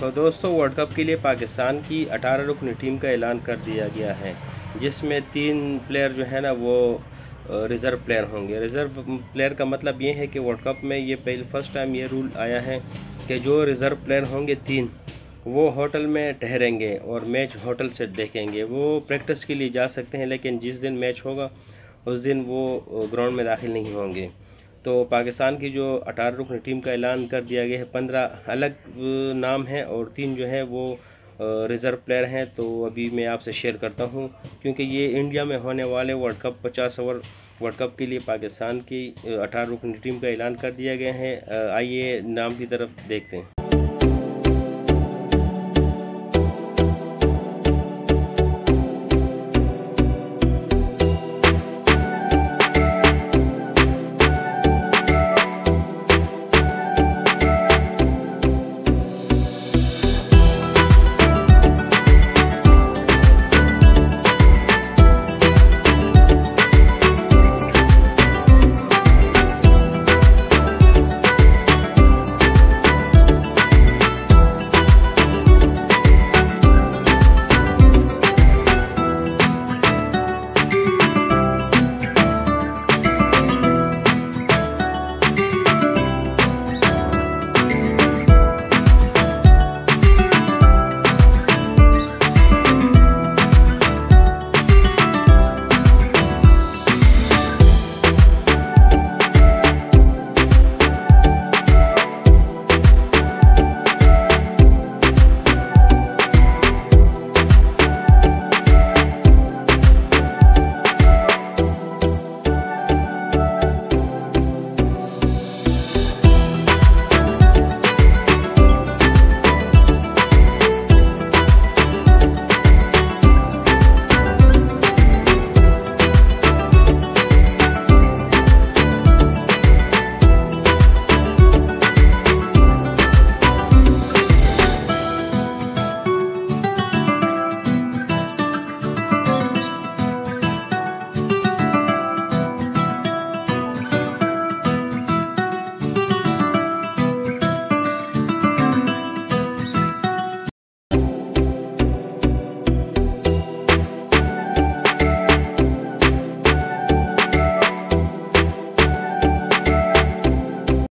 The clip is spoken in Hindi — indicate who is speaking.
Speaker 1: तो दोस्तों वर्ल्ड कप के लिए पाकिस्तान की 18 रुकनी टीम का ऐलान कर दिया गया है, जिसमें 3 प्लेयर जो है ना वो रिज़र्व प्लेयर होंगे। रिज़र्व प्लेयर का मतलब ये है कि वर्ल्ड कप में ये फर्स्ट टाइम ये रूल आया है कि जो रिज़र्व प्लेयर होंगे 3 वो होटल में ठहरेंगे और मैच होटल से देखेंगे। वो प्रैक्टिस के लिए जा सकते हैं, लेकिन जिस दिन मैच होगा उस दिन वो ग्राउंड में दाखिल नहीं होंगे। तो पाकिस्तान की जो 18 रुकनी टीम का ऐलान कर दिया गया है, 15 अलग नाम हैं और 3 जो है वो रिज़र्व प्लेयर हैं। तो अभी मैं आपसे शेयर करता हूं, क्योंकि ये इंडिया में होने वाले world cup 50 over world cup के लिए पाकिस्तान की 18 रुकनी टीम का ऐलान कर दिया गया है। आइए नाम की तरफ देखते हैं।